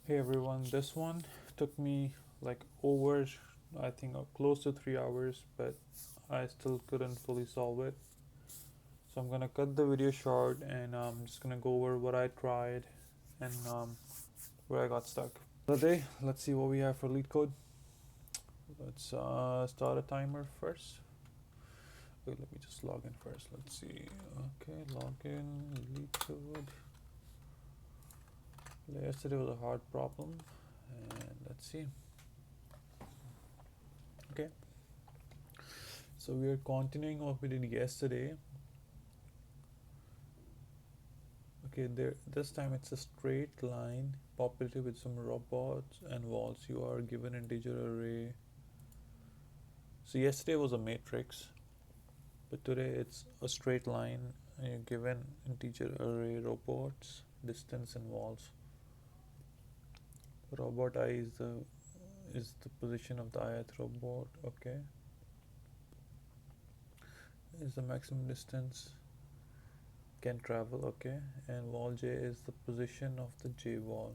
Hey everyone, this one took me like over, I think, close to 3 hours, but I still couldn't fully solve it. So I'm gonna cut the video short and I'm just gonna go over what I tried and where I got stuck. Today, let's see what we have for Leetcode. Let's start a timer first. Wait, let me just log in first. Let's see. Okay, log in, Leetcode. Yesterday was a hard problem, and let's see. Okay, so we are continuing what we did yesterday. Okay, this time it's a straight line populated with some robots and walls. You are given integer array. So yesterday was a matrix, but today it's a straight line and you're given integer array, robots, distance and walls. Robot I is the position of the ith robot. Okay, is the maximum distance can travel. Okay, and wall j is the position of the j wall.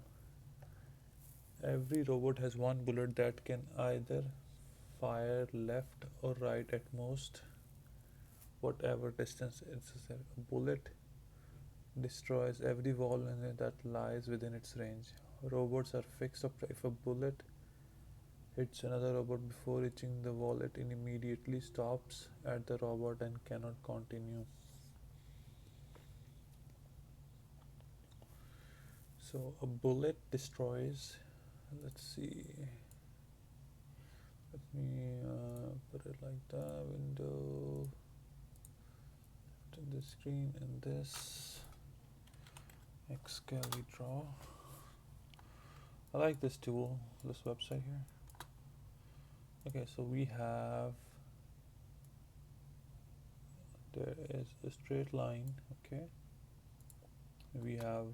Every robot has one bullet that can either fire left or right at most, whatever distance it's a bullet destroys every wall that lies within its range. Robots are fixed up. If a bullet hits another robot before reaching the wall, it immediately stops at the robot and cannot continue. So a bullet destroys, let's see, let me put it like that, window to the screen and this Excali draw. I like this tool, this website here. Okay, so we have, there is a straight line. Okay, we have,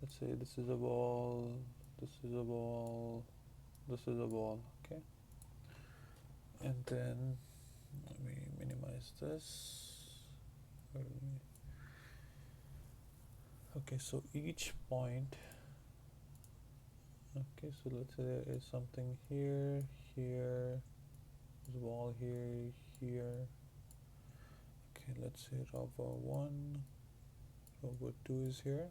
let's say this is a wall, this is a wall, this is a wall. Okay, and then let me minimize this. Okay, so each point, okay, so let's say there is something here, here, there's a wall here, here. Okay, let's say robot 1, robot 2 is here,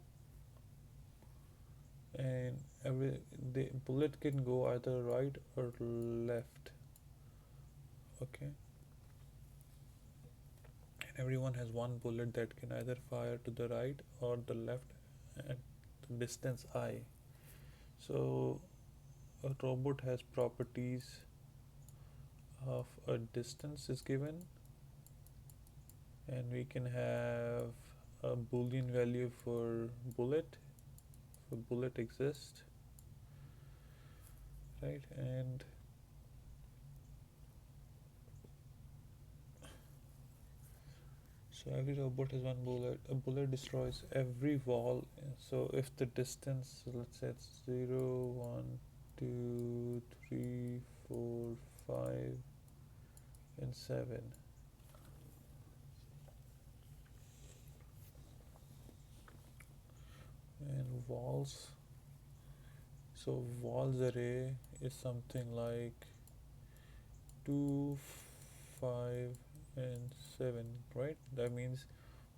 and the bullet can go either right or left. Okay, and everyone has one bullet that can either fire to the right or the left at the distance I. So a robot has properties of a distance is given, and we can have a boolean value for bullet if a bullet exists, right? And so every robot has one bullet. A bullet destroys every wall. So if the distance, let's say it's 0, 1, 2, 3, 4, 5, and 7. And walls. So walls array is something like 2, 5, and 7, right? That means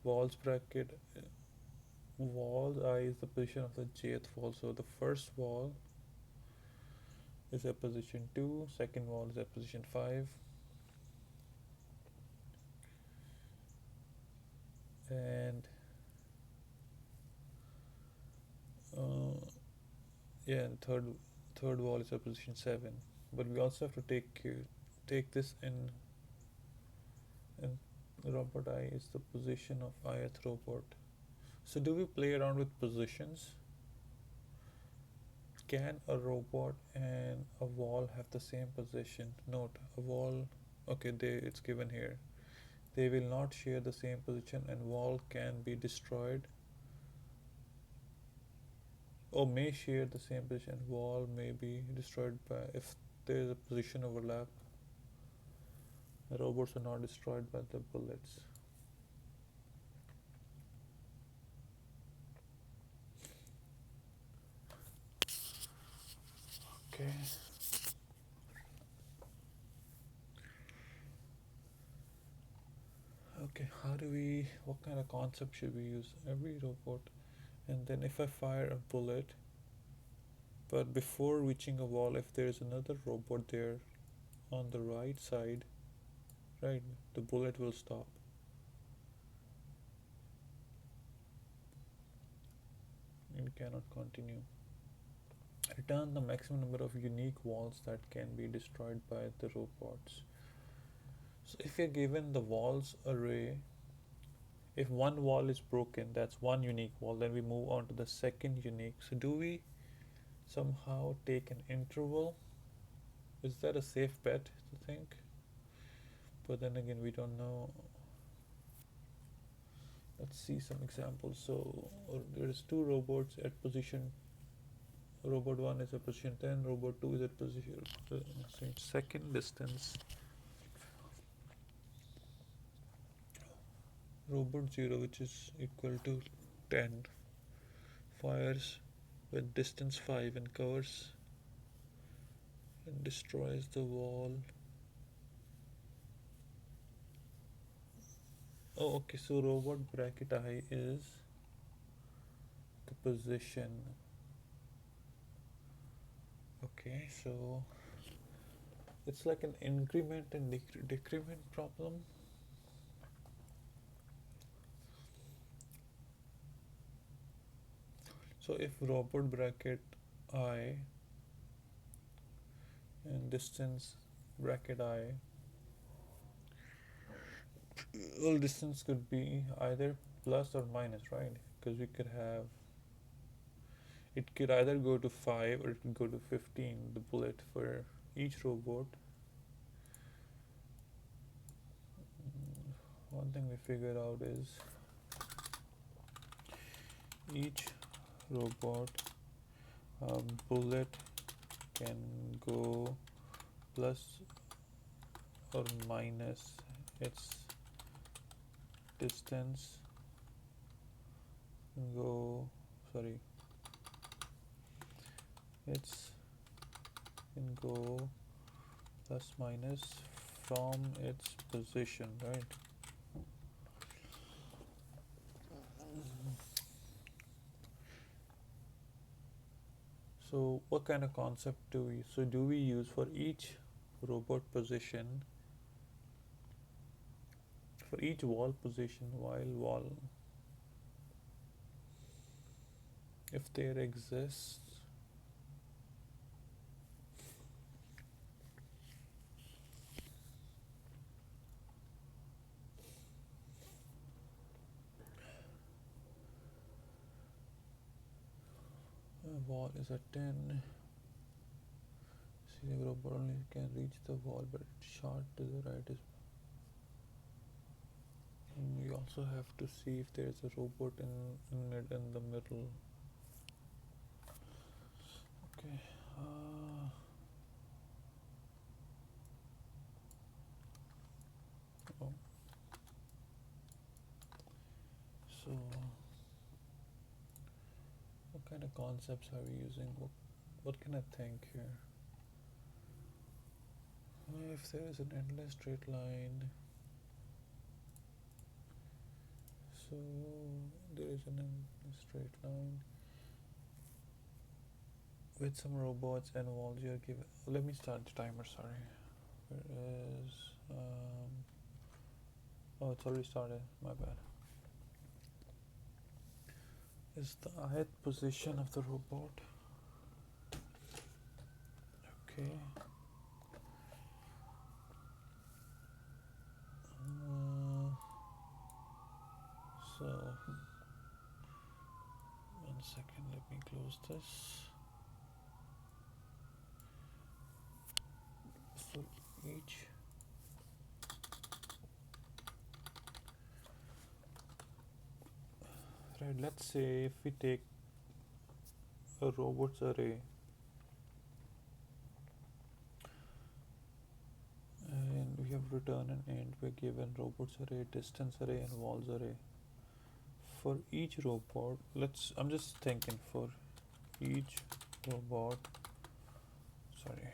walls bracket, wall I is the position of the jth wall. So the first wall is at position 2, second wall is at position 5, and yeah, and third wall is at position 7. But we also have to take this in, and robot I is the position of ith robot. So do we play around with positions? Can a robot and a wall have the same position? Note, a wall, okay, it's given here. They will not share the same position, and wall can be destroyed or may share the same position. Wall may be destroyed by if there is a position overlap. The robots are not destroyed by the bullets. Okay. Okay, what kind of concept should we use? Every robot, and then if I fire a bullet, but before reaching a wall, if there is another robot there on the right side, right, the bullet will stop. It cannot continue. Return the maximum number of unique walls that can be destroyed by the robots. So if you're given the walls array, if one wall is broken, that's one unique wall, then we move on to the second unique. So do we somehow take an interval? Is that a safe bet to think? But then again, we don't know. Let's see some examples. So there's two robots at position. Robot 1 is at position 10, robot 2 is at position second distance. Robot 0, which is equal to 10, fires with distance 5 and covers and destroys the wall. Oh, okay, so robot bracket I is the position. Okay, so it's like an increment and decrement problem. So if robot bracket I and distance bracket I, well, distance could be either plus or minus, right? Because we could have, it could either go to 5 or it could go to 15, the bullet for each robot. One thing we figured out is each robot bullet can go plus or minus its distance, it's can go plus minus from its position, right? So what kind of concept do we use for each robot position, for each wall position, while wall, if there exists a wall is at 10, see the robot only can reach the wall but it's short to the right is. We also have to see if there is a robot in the middle. Okay. Oh. So what kind of concepts are we using? What can I think here? If there is an endless straight line, so there is an endless straight line with some robots and walls you are given. Let me start the timer, sorry. Where is oh, it's already started, my bad. Is the ith position of the robot. Okay. So 1 second, let me close this. So each right, let's say if we take a robots array and we have return an int, we're given robots array, distance array and walls array. For each robot, I'm just thinking for each robot, sorry.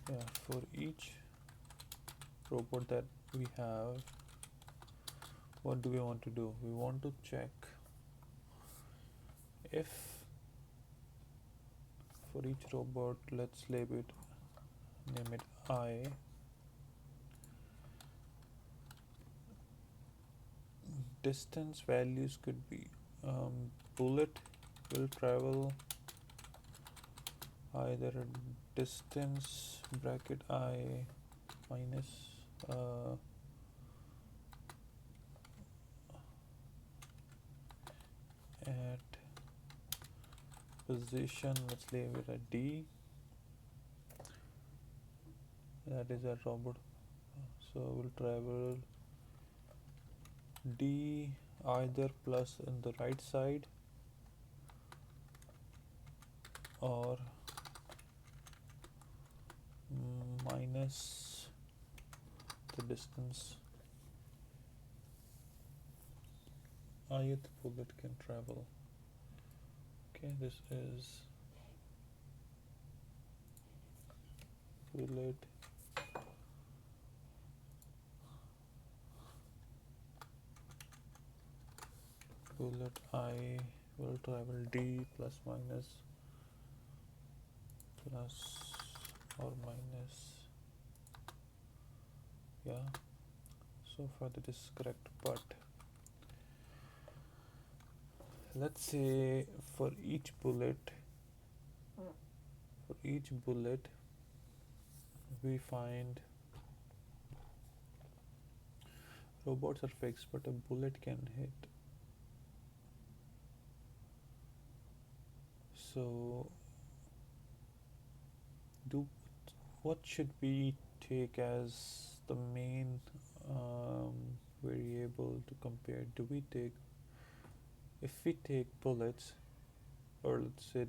Yeah, for each robot that we have, what do we want to do? We want to check if for each robot, let's label it, name it I. Distance values could be bullet will travel either a distance bracket I minus at position, let's leave it at D, that is a robot, so we'll travel D either plus in the right side or minus the distance ith bullet can travel. Okay, this is bullet I will travel D plus minus plus or minus, yeah, so far that is correct, but let's say for each bullet we find robots are fixed but a bullet can hit, so do what should we take as the main variable to compare? Do we take, if we take bullets, or let's say,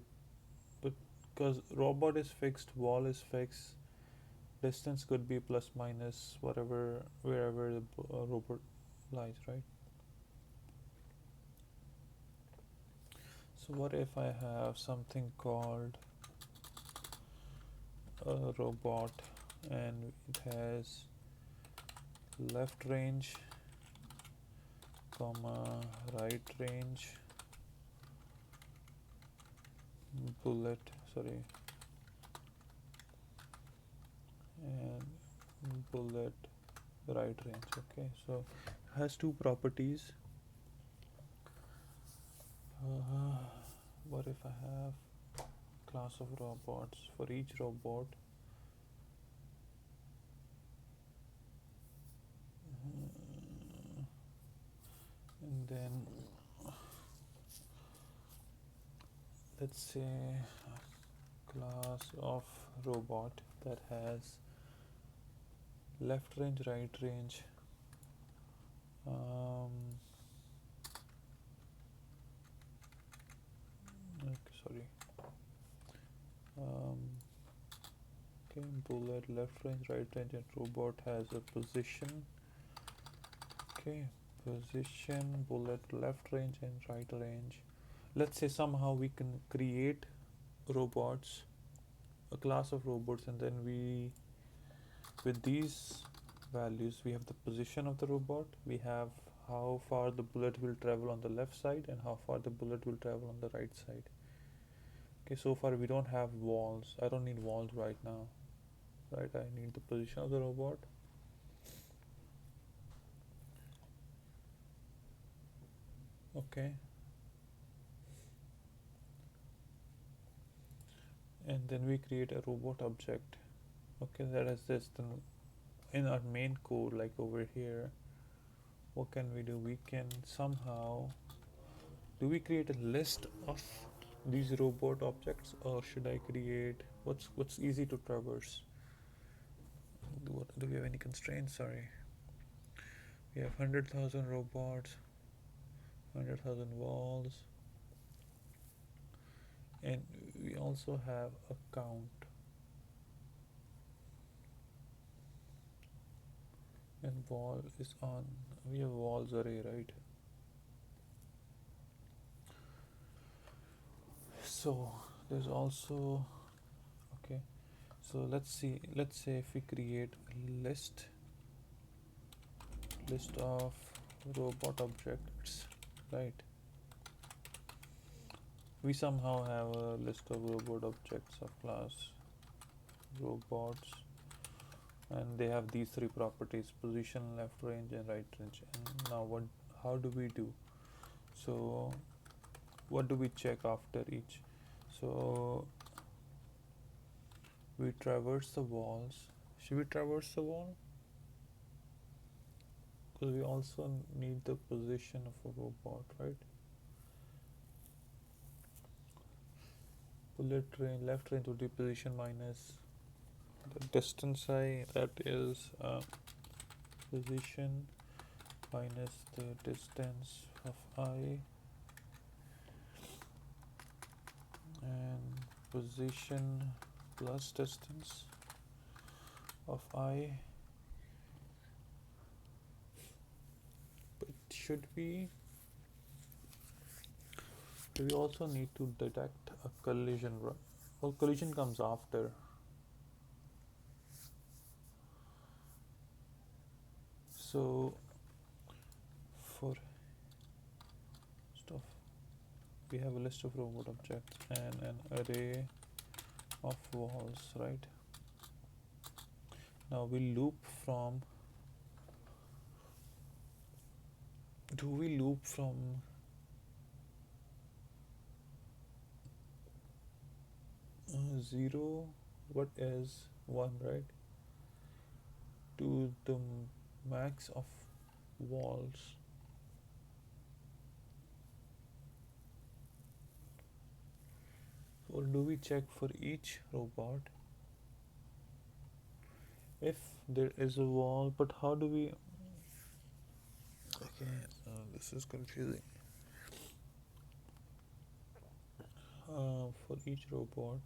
because robot is fixed, wall is fixed, distance could be plus minus whatever wherever the robot lies, right? So what if I have something called a robot and it has left range comma right range bullet, sorry, and bullet right range. Okay, so it has two properties. What if I have class of robots for each robot? And then let's say a class of robot that has left range, right range, okay, sorry, okay, bullet left range, right range, and robot has a position. Okay, position, bullet left range and right range. Let's say somehow we can create robots, a class of robots, and then we, with these values, we have the position of the robot, we have how far the bullet will travel on the left side and how far the bullet will travel on the right side. Okay, so far we don't have walls. I don't need walls right now, right? I need the position of the robot. Okay, and then we create a robot object. Okay, that is this. Then in our main code, like over here, what can we do? We can somehow, do we create a list of these robot objects, or should I create what's easy to traverse? Do we have any constraints? Sorry, we have 100,000 robots, 100,000 walls, and we also have a count, and wall is on, we have walls array, right? So there's also, okay, so let's say if we create a list of robot objects, right? We somehow have a list of robot objects of class robots, and they have these three properties: position, left range, and right range. And now what, how do we do? So what do we check after each? So we traverse the walls. Should we traverse the wall? Because we also need the position of a robot, right? Bullet range, left range would be position minus the distance I, that is position minus the distance of I, and position plus distance of I. But should we also need to detect a collision, right? Well, collision comes after. So for stuff, we have a list of robot objects and an array of walls, right? Now we loop from, do we loop from 0, what is 1, right, to the max of walls? Or do we check for each robot if there is a wall? But how do we, okay, this is confusing. For each robot,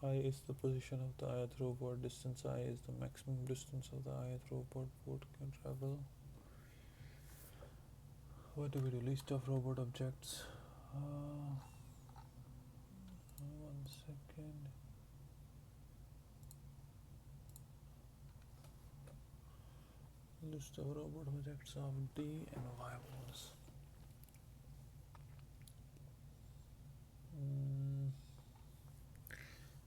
I is the position of the ith robot, distance I is the maximum distance of the ith robot boat can travel. What do we do? List of robot objects. 1 second. List of robot objects of D and Y walls.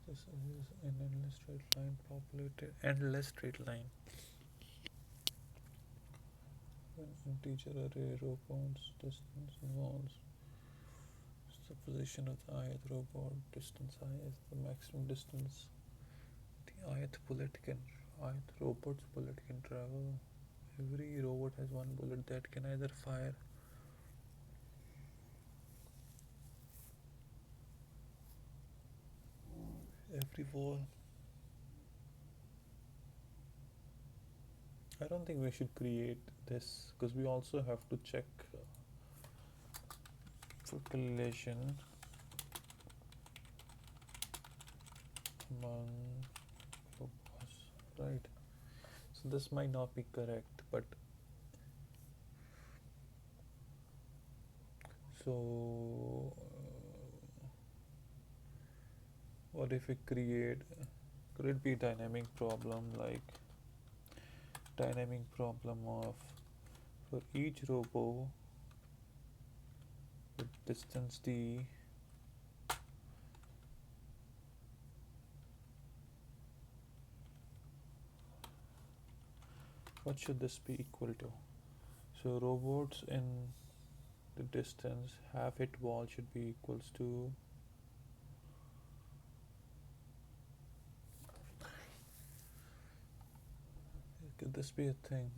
This is an endless straight line populated, endless straight line. An integer array, robots, distance, and walls. The position of the ith robot, distance I is the maximum distance the ith robot's bullet can travel. Every robot has one bullet that can either fire every wall. I don't think we should create this because we also have to check for collision among robots, right? So this might not be correct, but so what if we create, could it be a dynamic problem, like dynamic problem of for each robo with distance d, what should this be equal to? So robots in the distance half hit wall should be equals to could this be a thing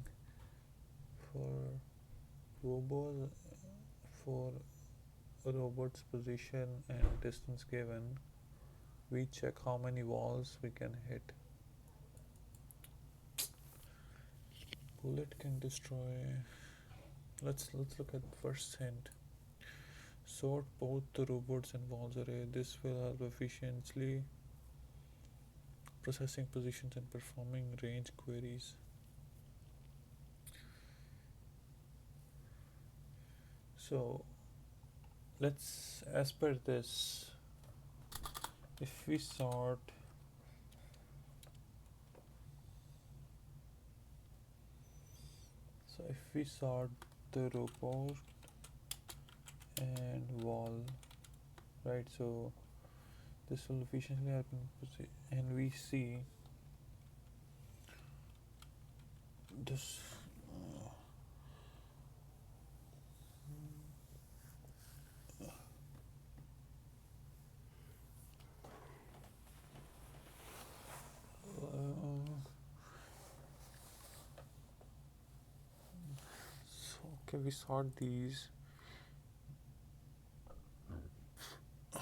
for robots, for a robot's position and distance given, we check how many walls we can hit. Bullet can destroy, let's look at the first hint. Sort both the robots and walls array. This will help efficiently processing positions and performing range queries. So let's, as per this, if we sort, so if we sort the robot and wall, right, so this will efficiently happen, and we see this so okay, we sort these to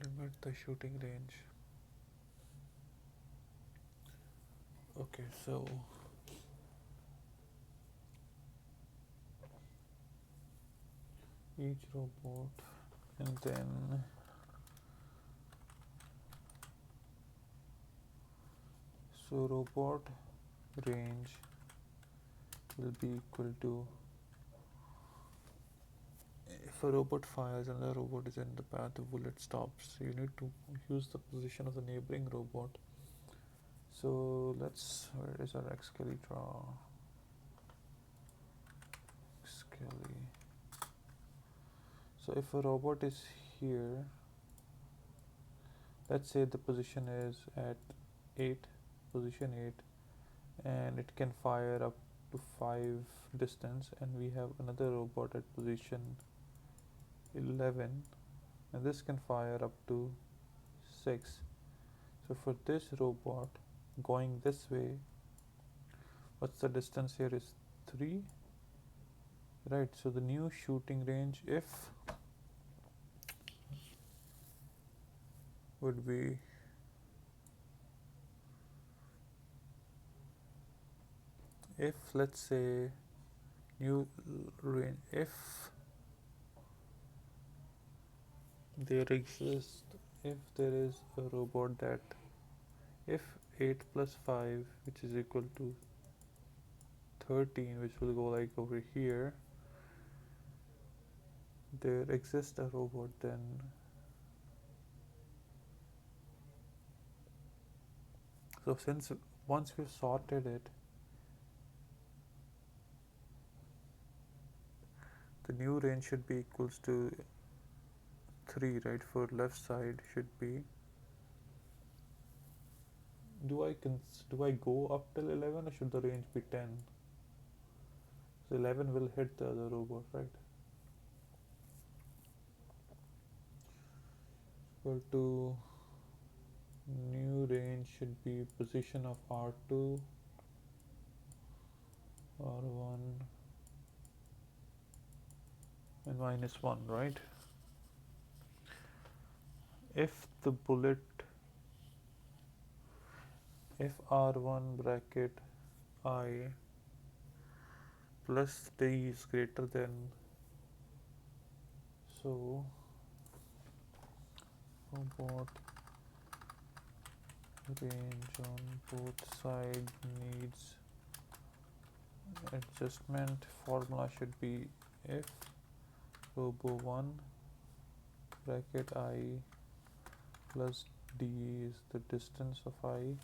limit the shooting range. Okay, so each robot, and then so robot range will be equal to, if a robot fires and the robot is in the path, the bullet stops. So you need to use the position of the neighboring robot. So let's, where is our Xkelly draw? Xkelly. So if a robot is here, let's say the position is at 8, position 8, and it can fire up to 5 distance, and we have another robot at position 11, and this can fire up to 6. So for this robot going this way, what's the distance here is 3, right? So the new shooting range, if would be, if let's say new range, if there exists, if there is a robot that, if 8 plus 5, which is equal to 13, which will go like over here, there exists a robot, then so since once we've sorted it, the new range should be equals to 3, right? For left side should be, do I go up till 11, or should the range be 10? So 11 will hit the other robot, right? Equal to new range should be position of R2, R1, and -1, right? If the bullet, if R1 bracket I plus D is greater than, so robot range on both sides needs adjustment. Formula should be if robo1 bracket I plus D is the distance of I,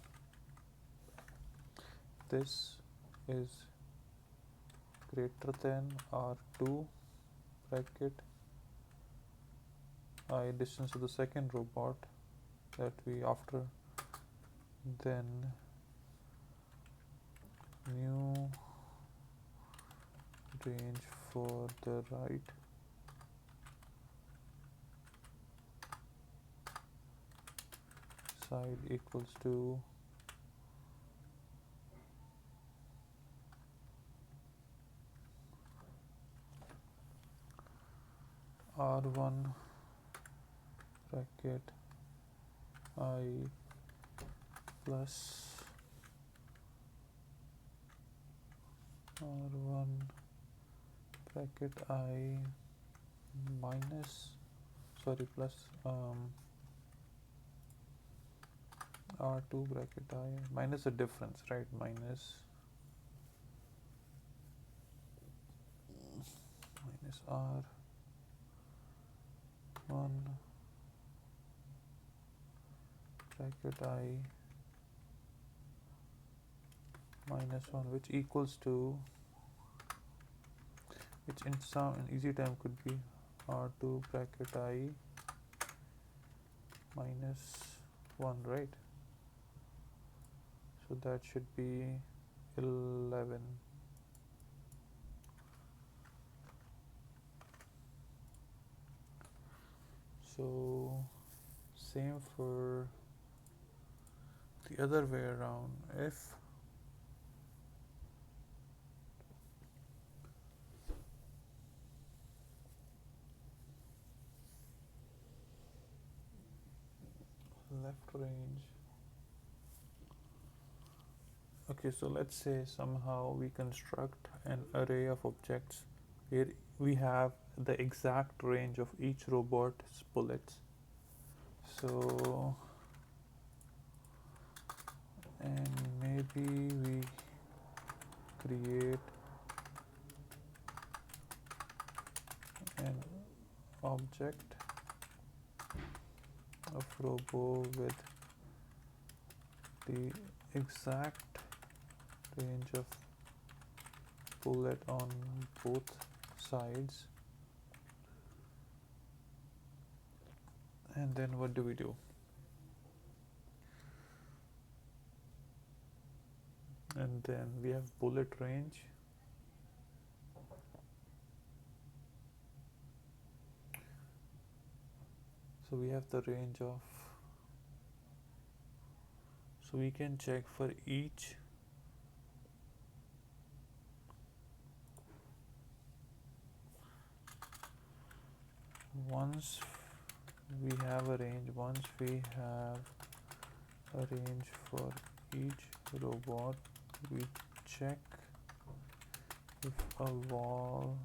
this is greater than R2 bracket I, distance of the second robot that we after, then new range for the right side equals to R1 bracket I plus R1 bracket I minus, sorry, plus R2 bracket I minus the difference, right? Minus minus r 1 bracket I minus 1, which equals to, which in easy time could be r2 bracket I minus 1, right? So that should be 11. So same for the other way around. If left range, okay, so let's say somehow we construct an array of objects where we have the exact range of each robot's bullets. So, and maybe we create an object of robo with the exact range of bullet on both sides. And then what do we do? And then we have bullet range. So we have the range of, so we can check for each once we have a range, once we have a range for each robot, we check if a wall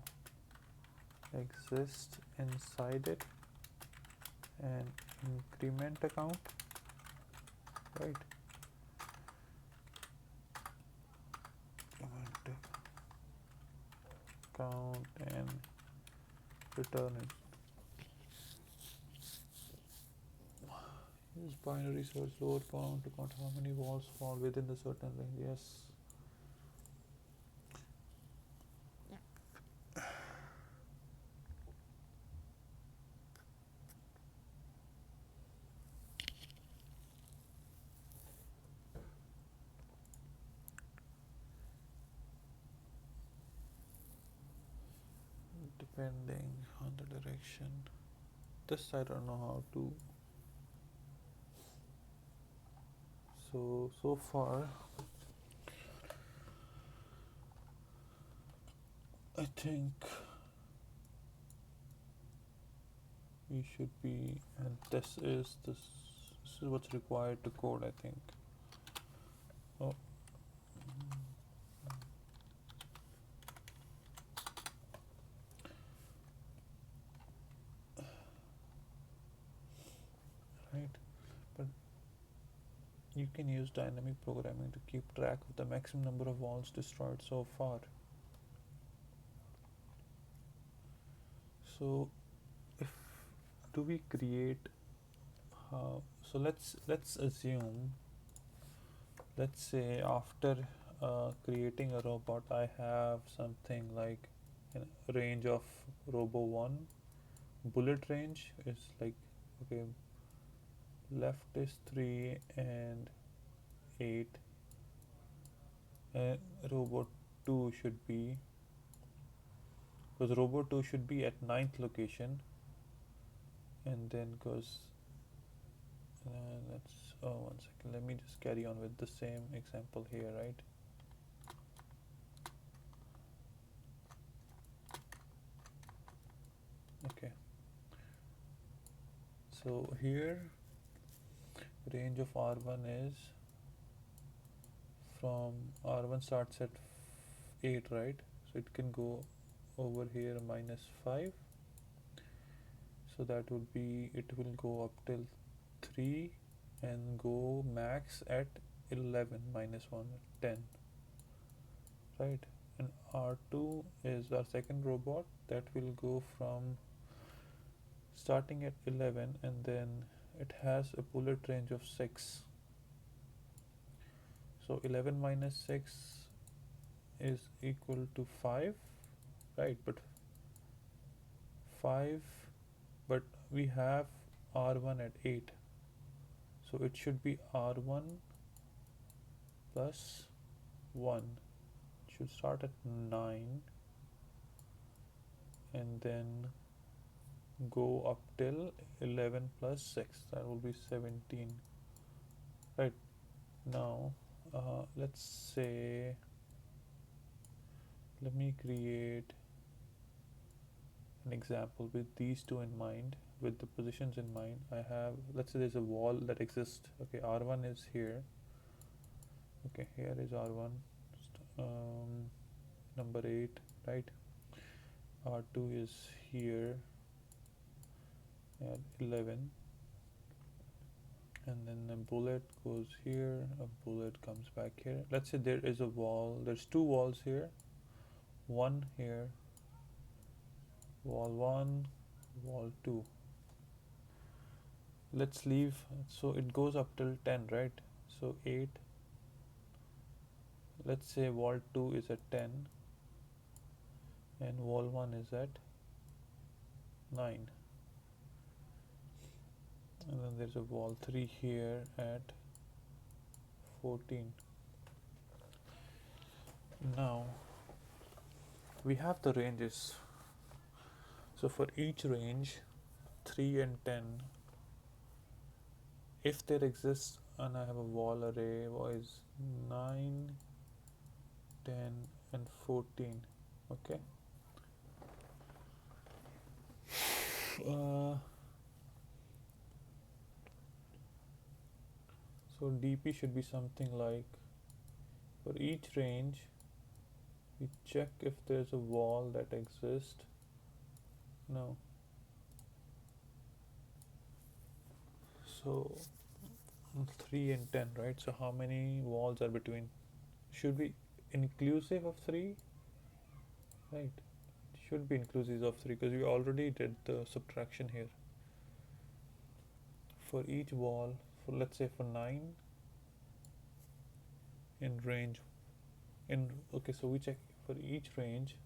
exists inside it and increment a count, right? Increment count and return it. Use binary search lower bound to count how many walls fall within the certain range. Yes. Depending on the direction. This I don't know how to. So far I think we should be, and this is what's required to code, I think. Oh. Right, but you can use dynamic programming to keep track of the maximum number of walls destroyed so far. So if do we create so let's assume, let's say after creating a robot I have something like a range of robo 1, bullet range is like, okay, left is 3 and 8, and robot 2 should be, because robot 2 should be at 9th location, and then goes that's, oh, 1 second, let me just carry on with the same example here, right? Okay, so here range of R1 is from R1 starts at 8, right? So it can go over here -5, so that would be, it will go up till 3 and go max at 11 -1 10, right? and R2 is our second robot that will go from starting at 11, and then it has a bullet range of 6. So 11 minus 6 is equal to 5, right? But 5, but we have R1 at 8, so it should be R1 plus 1. It should start at 9 and then go up till 11 plus 6, that will be 17, right? Now let's say, let me create an example with these two in mind, with the positions in mind. I have, let's say there's a wall that exists. Okay, R1 is here. Okay, here is R1, number 8, right? R2 is here at 11, and then a bullet goes here, a bullet comes back here. Let's say there is a wall, there's two walls here, one here, wall 1, wall 2. Let's leave, so it goes up till 10, right? So 8, let's say wall 2 is at 10 and wall 1 is at 9, and then there's a wall 3 here at 14. Now we have the ranges. So for each range 3 and 10, if there exists, and I have a wall array is 9, 10 and 14. Okay, so DP should be something like, for each range we check if there's a wall that exists. No. So 3 and 10, right? So how many walls are between? Should be inclusive of 3, right? Should be inclusive of 3 because we already did the subtraction here. For each wall, for let's say for 9 in range, okay, so we check for each range.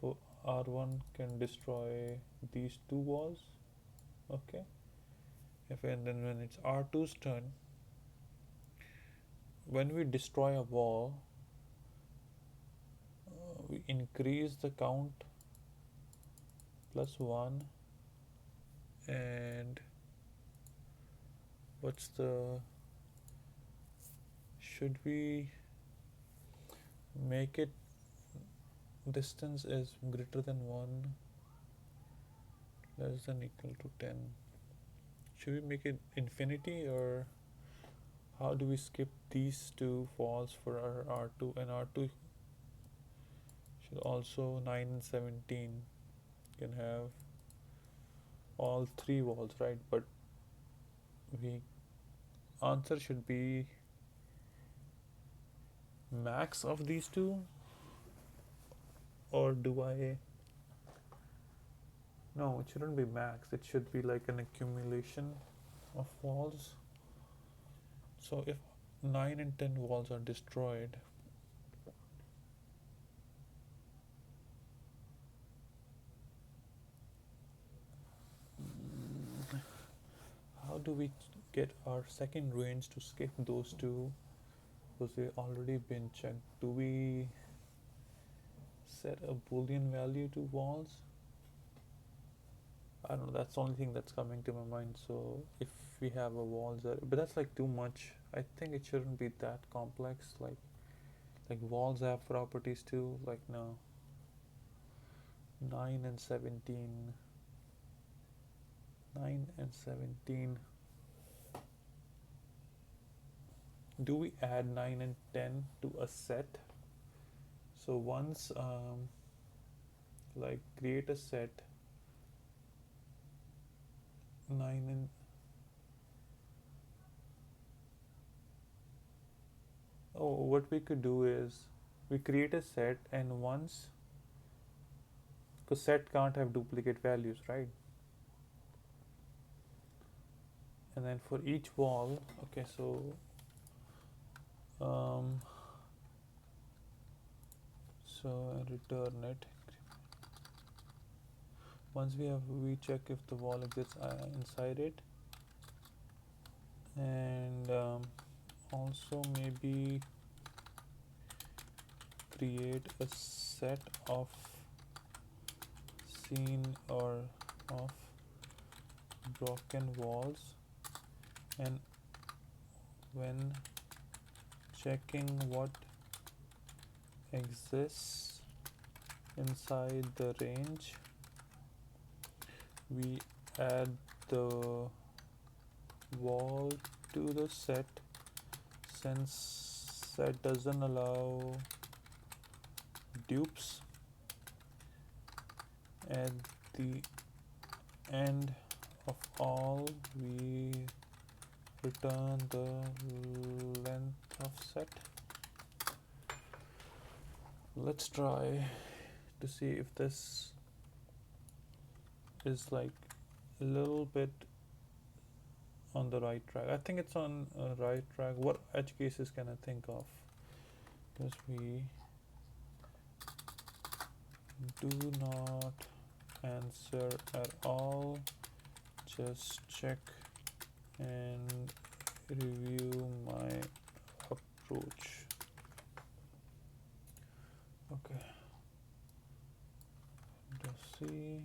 For R1 can destroy these two walls. Okay, and then when it's R2's turn, when we destroy a wall, we increase the count plus 1, and what's the, should we make it distance is greater than 1, less than equal to 10? Should we make it infinity, or how do we skip these two walls for our R2? And R2 should also 9 and 17 can have all 3 walls, right? But we answer should be max of these two, or do I, no, it shouldn't be max, it should be like an accumulation of walls. So if 9 and 10 walls are destroyed, how do we get our second range to skip those two, because they've already been checked? Do we set a boolean value to walls? I don't know, that's the only thing that's coming to my mind. So if we have a walls array, but that's like too much. I think it shouldn't be that complex. Like walls have properties too. Like, no, 9 and 17, 9 and 17. Do we add 9 and 10 to a set? So once like create a set 9 and, oh, what we could do is we create a set, and once, because set can't have duplicate values, right? And then for each wall, okay, um, so return it. Once we check if the wall exists inside it, and also maybe create a set of scene or of broken walls, and when checking what exists inside the range, we add the wall to the set. Since set doesn't allow dupes, at the end of all we return the length of set. Let's try to see if this is like a little bit on the right track. I think it's on a right track. What edge cases can I think of? Because we do not answer at all, just check and review my approach. Okay, let's see.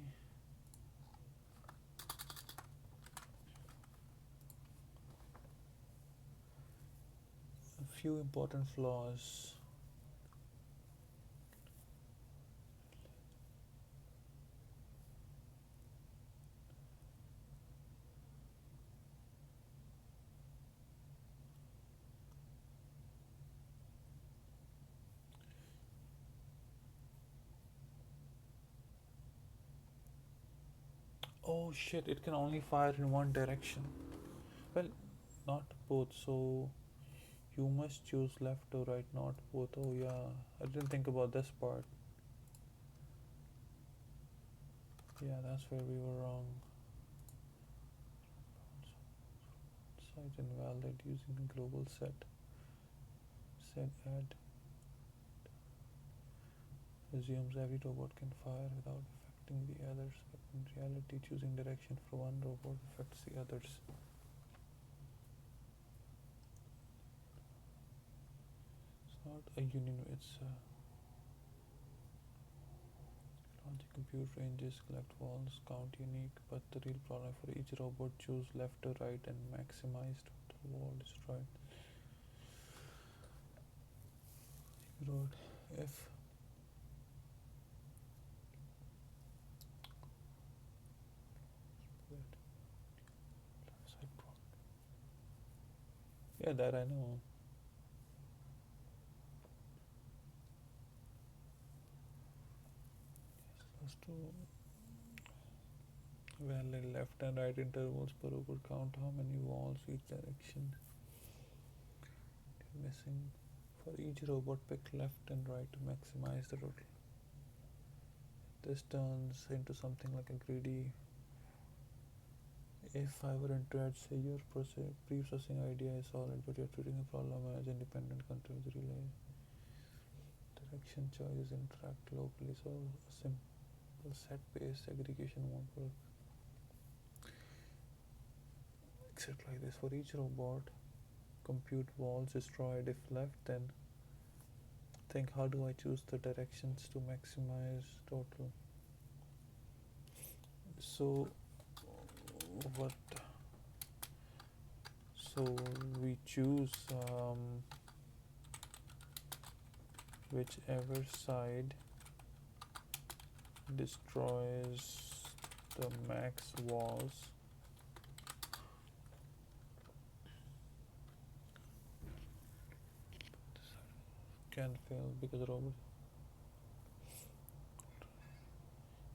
A few important flaws. Oh shit, it can only fire in one direction. Well, not both, so you must choose left or right, not both. Oh yeah, I didn't think about this part. Yeah, that's where we were wrong. Site invalid using a global set. Set add assumes every robot can fire without affecting the others, but in reality, choosing direction for one robot affects the others. It's not a union, it's a logic compute ranges, collect walls, count unique, but the real problem for each robot, choose left or right and maximize total wall destroyed. You wrote if yeah, that I know. Yes, to valid left and right intervals per robot, count how many walls each direction. Missing. For each robot, pick left and right to maximize the total. This turns into something like a greedy. If I were to add, say your pre-processing idea is solid, but you're treating a problem as independent country with relay direction choices interact locally, so a simple set-based segregation won't work. Except like this, for each robot, compute walls destroyed if left, then think how do I choose the directions to maximize total. So what so we choose whichever side destroys the max walls can fail because robot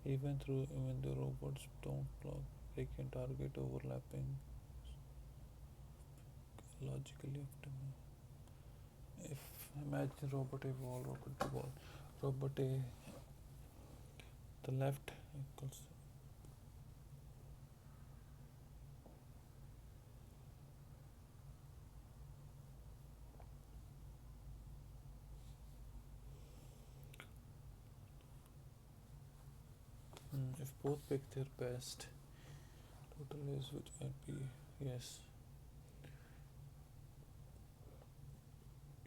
even the robots don't block, they can target overlapping logically optimal. If Imagine robot evolve, robot evolve, robot A, the left equals. If both pick their best, total is which might be yes.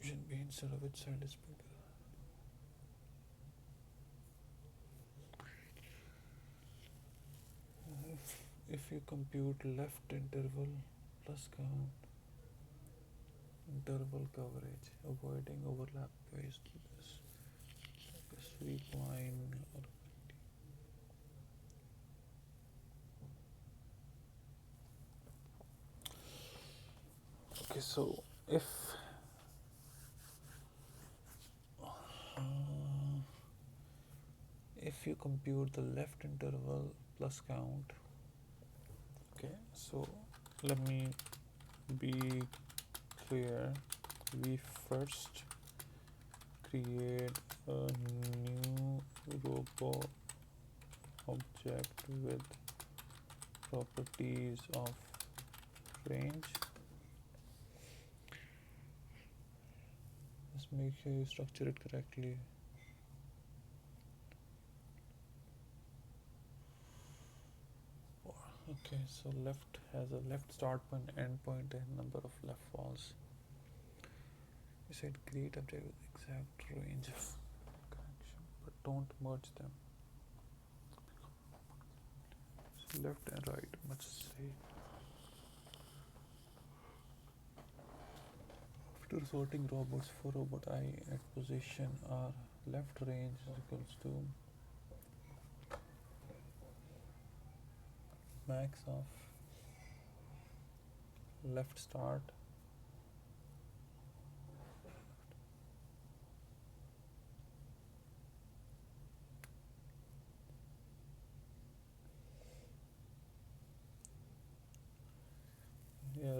Should be instead of which side is bigger. If you compute left interval plus count, interval coverage, avoiding overlap based this like a sweep line or okay, so if you compute the left interval plus count, okay, so let me be clear. We first create a new robot object with properties of range. Just make sure you structure it correctly. Okay, so left has a left start point, end point, and number of left walls. You said create object with exact range of connection, but don't merge them. So left and right must say. After sorting robots for robot I at position R, left range is equals to max of left start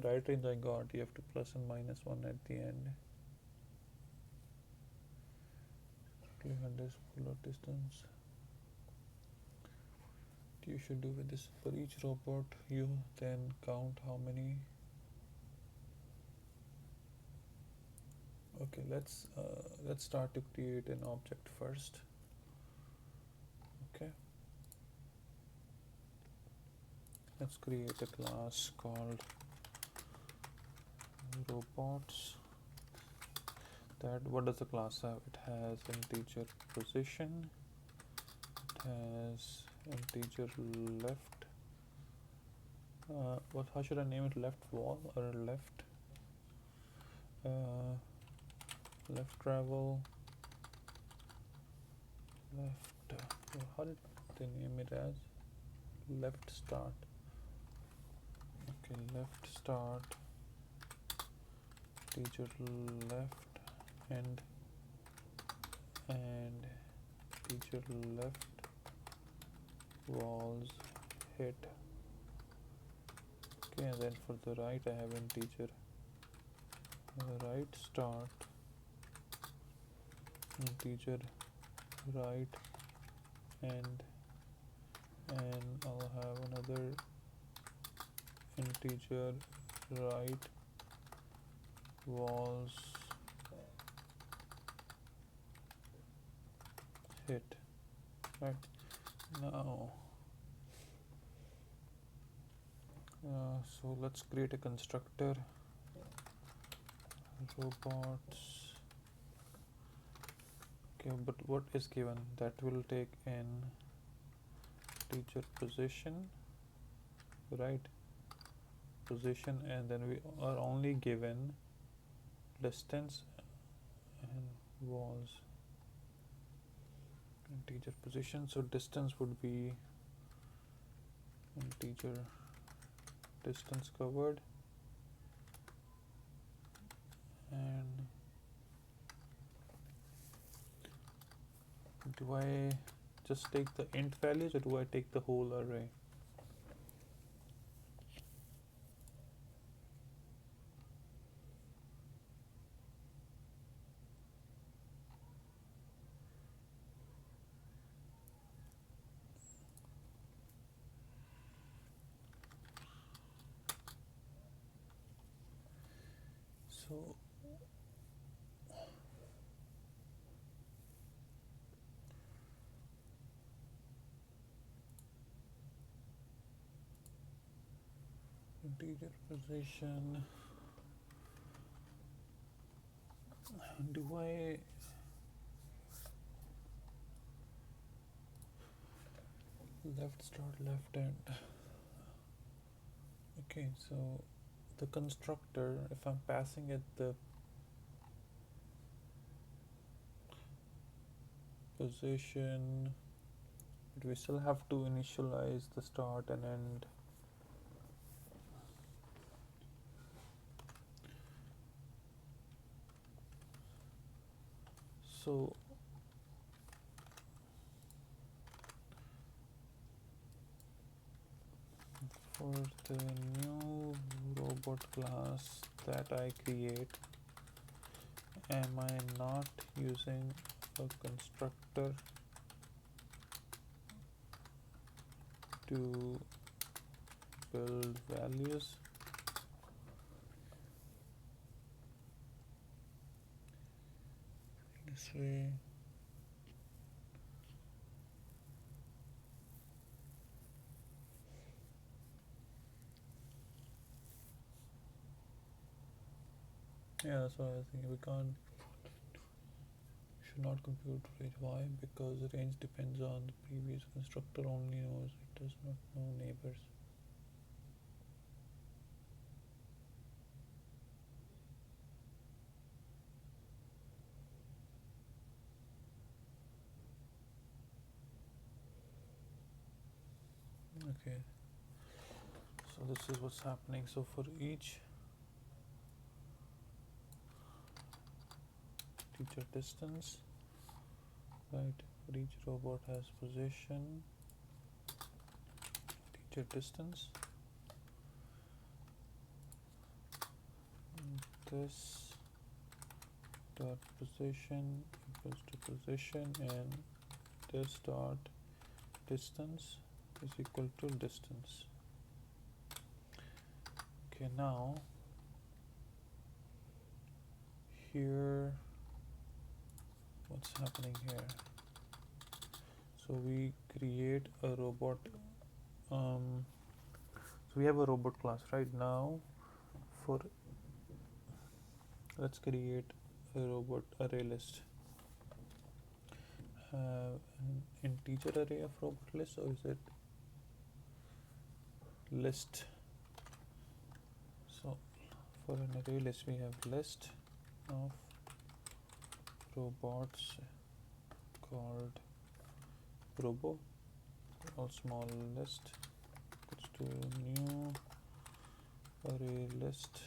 right range I got. You have to plus and minus 1 at the end. This pull-out distance. You should do with this for each robot. You then count how many. Okay, let's start to create an object first. Okay, let's create a class called robots. That what does the class have? It has integer position, it has integer left. What? How should I name it? Left wall or left? Left travel. Left. How did they name it as? Left start. Okay, left start. Teacher left and teacher left walls hit. Okay, and then for the right I have integer right start, integer right and I'll have another integer right walls hit. Right now so let's create a constructor robots. Okay, but what is given? That will take in teacher position, right? Position, and then we are only given distance and walls. Integer position, so distance would be integer distance covered, and do I just take the int values or do I take the whole array? So integer position, do I left start left end? Okay, so the constructor, if I'm passing it the position, we still have to initialize the start and end. So for the new robot class that I create, am I not using a constructor to build values? This way. Yeah, that's why I think we can't, should not compute range. Why? Because the range depends on the previous constructor only knows, it does not know neighbors. Okay, so this is what's happening. So for each teacher distance, right, for each robot has position, teacher distance, this dot position equals to position, and this dot distance is equal to distance. Okay, now here what's happening here? So we create a robot, so we have a robot class right now. For let's create a robot array list. Have an integer array of robot list, or is it list? So for an array list we have list of robots called robo, all small list equals to new array list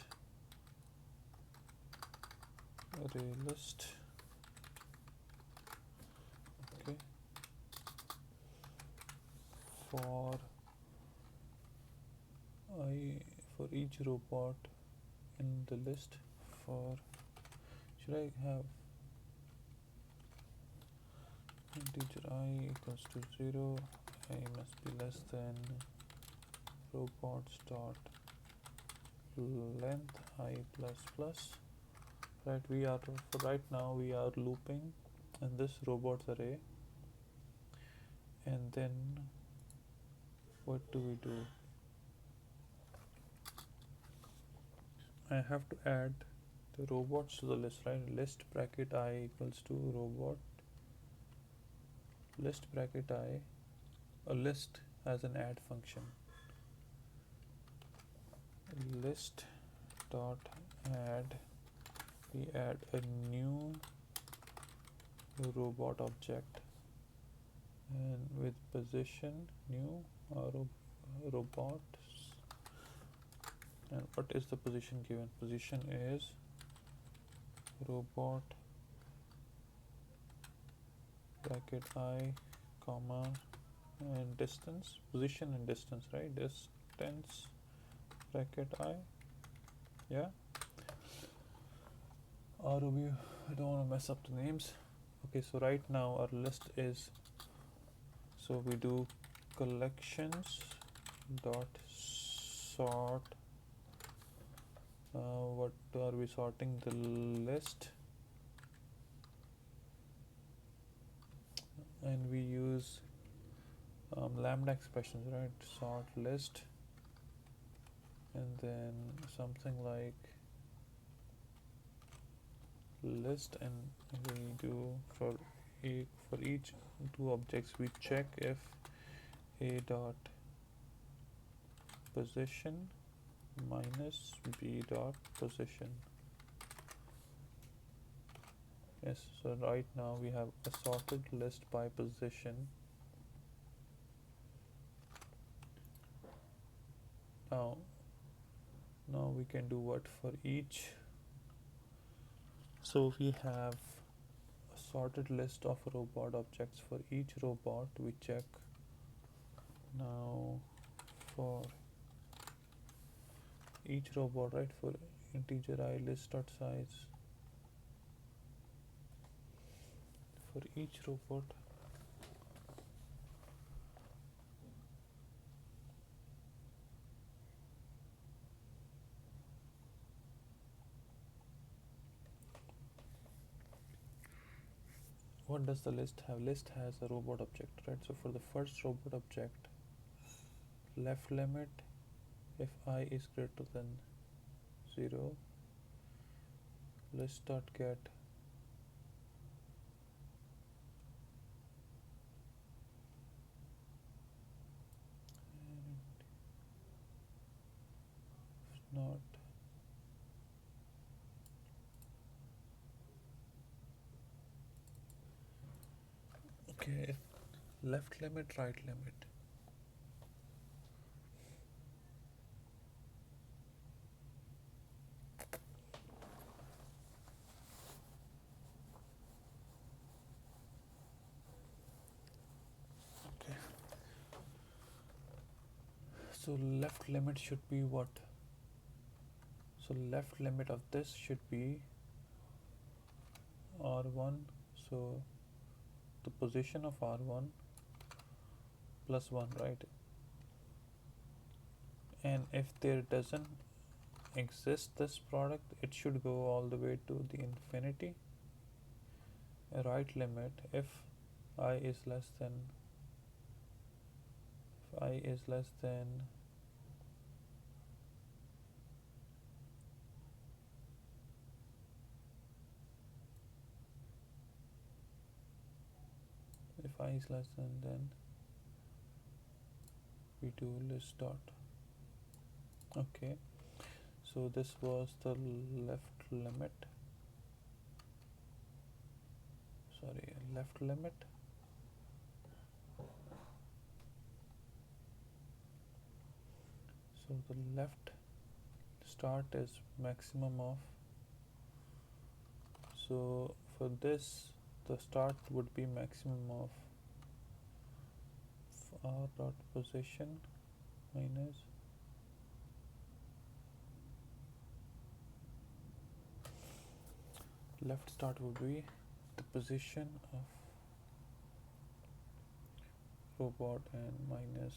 okay, for for each robot in the list, for should I have integer I equals to 0, I must be less than robots dot length I plus plus. Right, we are for right now we are looping in this robots array, and then what do we do? I have to add the robots to the list, right? List bracket I equals to robot list bracket I, a list has an add function, list dot add, we add a new robot object, and with position new robots, and what is the position given? Position is robot bracket I comma and distance, position and distance, right? Distance bracket I, yeah. ROB, I don't want to mess up the names. Okay, so right now our list is, so we do collections dot sort What are we sorting? The list, and we use lambda expressions, right? Sort list, and then something like list, and we do for each two objects we check if a dot position minus b dot position. Yes, so right now we have a sorted list by position. Now we can do what for each. So we have a sorted list of robot objects. For each robot we check. Now for each robot, right, for integer I list dot size, for each robot what does the list have? List has a robot object, right? So for the first robot object, left limit if I is greater than 0, list dot get not okay, left limit, right limit. Okay, so left limit should be what? So left limit of this should be r1, so the position of r1 plus 1, right? And if there doesn't exist this product, it should go all the way to the infinity. A right limit if I is less than if I is less than if I is less than, then we do list dot. Okay, so this was the left limit, sorry, left limit. So the left start is maximum of, so for this the start would be maximum of r dot position minus left start would be the position of robot and minus.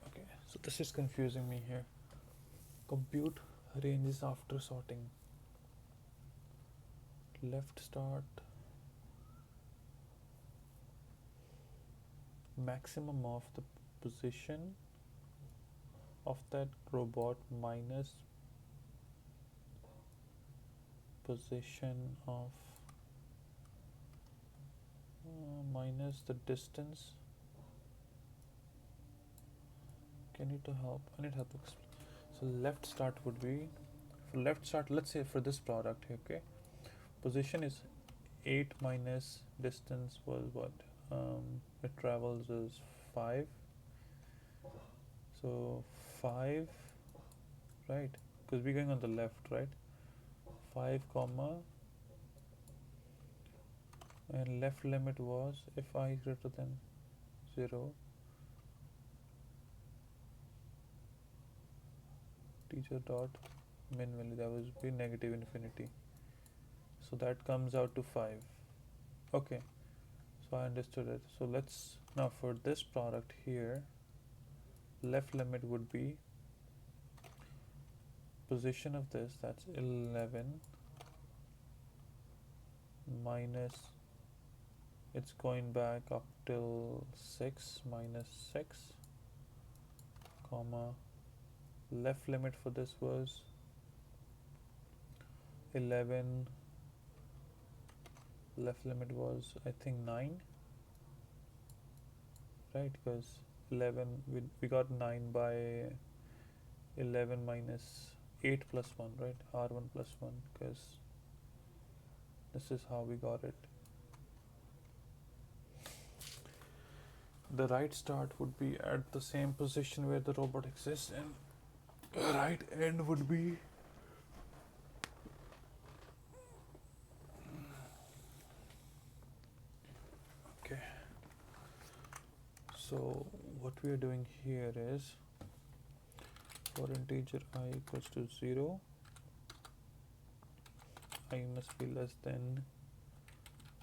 Okay, so this is confusing me here. Compute ranges after sorting. Left start maximum of the position of that robot minus position of minus the distance. Can you to help? I need help. So left start would be, for left start, let's say for this product, okay, position is 8 minus distance was what? It travels is 5. So 5, right? Because we're going on the left, right? 5 comma, and left limit was if I is greater than 0, teacher dot min value, that would be negative infinity. So that comes out to 5. Okay, so I understood it. So let's now for this product here, left limit would be position of this, that's 11 minus, it's going back up till 6 minus 6 comma, left limit for this was 11, left limit was I think 9, right? Because 11 we got 9 by 11 minus 8 plus 1, right? R1 plus 1, because this is how we got it. The right start would be at the same position where the robot exists, and right end would be okay. So what we are doing here is, for integer I equals to 0, I must be less than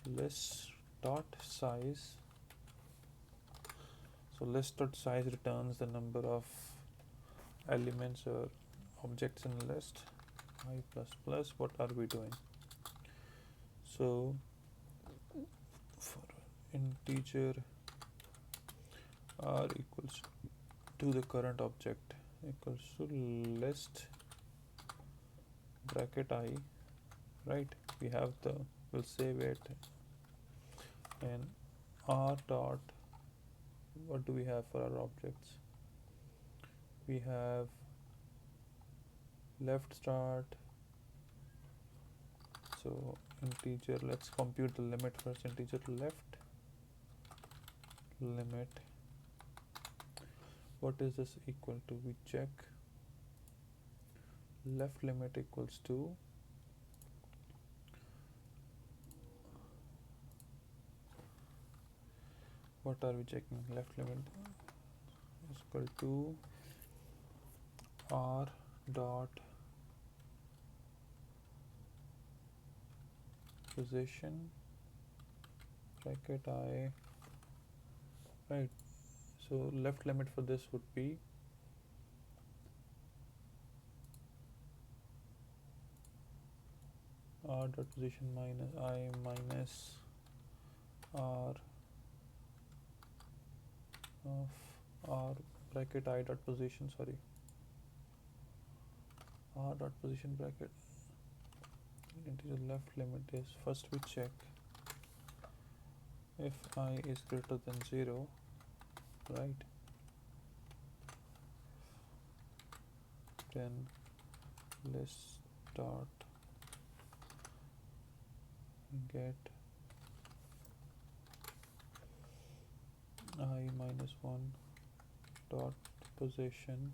list dot size. So list dot size returns the number of elements or objects in a list. I plus plus, what are we doing? So for integer r equals to the current object equals to list bracket I, right? We have the, we'll save it, and r dot, what do we have for our objects? We have left start, so integer, let's compute the limit first. Integer left limit, what is this equal to? We check left limit equals to what are we checking? Left limit is equal to r dot position bracket I, right? So left limit for this would be r dot position minus I minus r of r bracket I dot position, sorry, r dot position bracket into the left limit is, first we check if I is greater than 0, right? Then list dot get I minus 1 dot position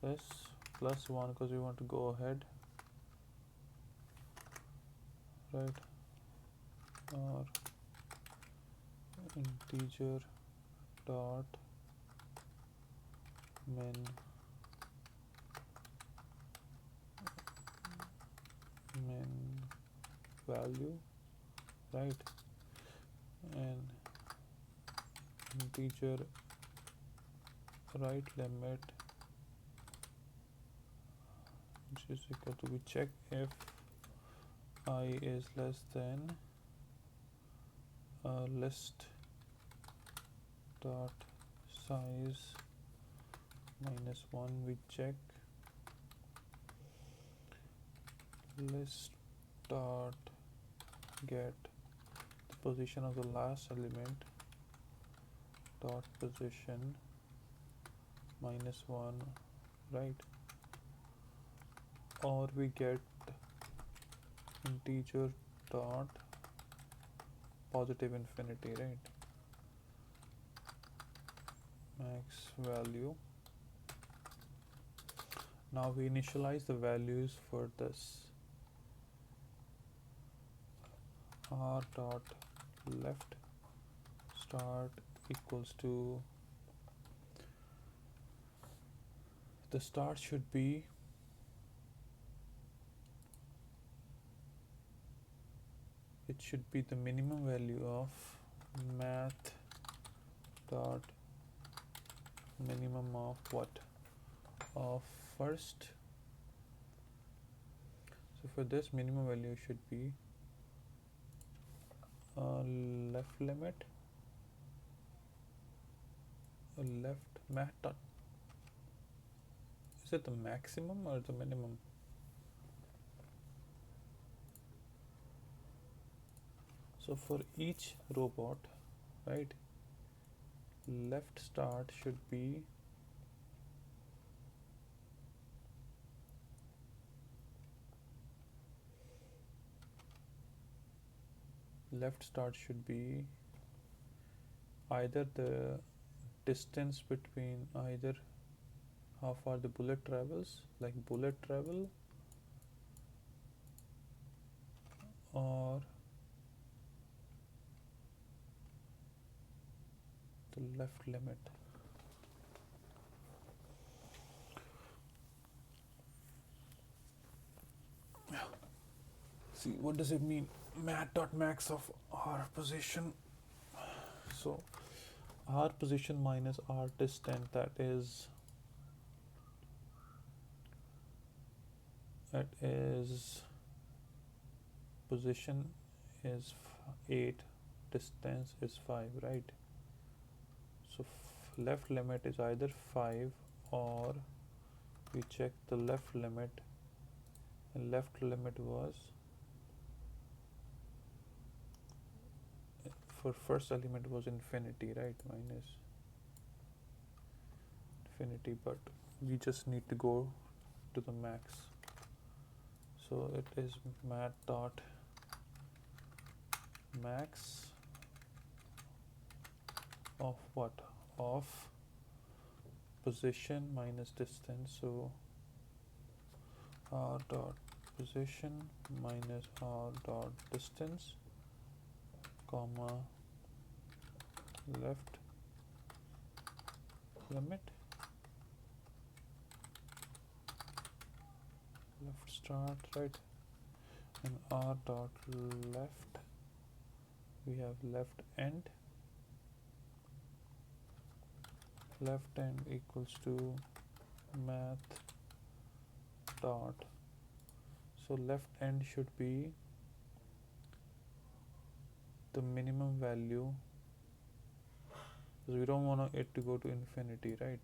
this plus 1, because we want to go ahead, right? Or integer dot min value, right? And integer right limit, which is equal to, we check if I is less than list dot size minus 1, we check list dot get the position of the last element dot position minus 1, right? Or we get integer dot positive infinity, right? Max value. Now we initialize the values for this. R dot left start equals to, the start should be it should be the minimum value of math dot minimum of what, of first, so for this minimum value should be left limit, left mat dot. Is it the maximum or the minimum? So for each robot, right, left start should be either the distance between either how far the bullet travels, like bullet travel, or the left limit. See, what does it mean? Mat dot max of r position. So r position minus r distance, that is position is 8, distance is 5, right? So left limit is either 5, or we check the left limit, and left limit was, for first element was infinity, right? Minus infinity, but we just need to go to the max. So it is mat dot max of what? Of position minus distance. So r dot position minus r dot distance, comma left limit, left start, right, and r dot left, we have left end equals to math dot, so left end should be the minimum value, because we don't want it to go to infinity, right?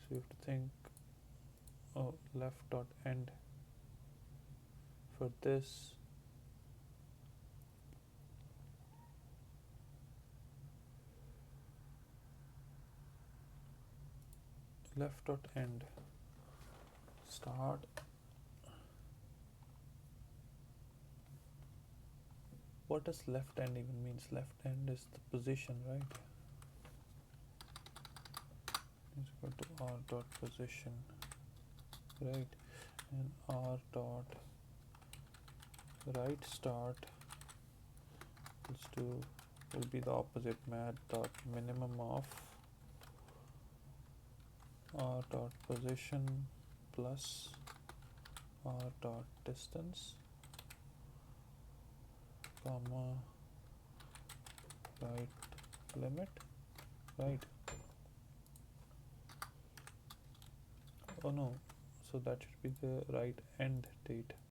So you have to think, oh, left dot end for this left dot end start what does left end even means? Left end is the position, right? Is equal to r dot position, right, and r dot right start will be the opposite, mat dot minimum of r dot position plus r dot distance, comma right limit, right? Oh no, so that should be the right end date.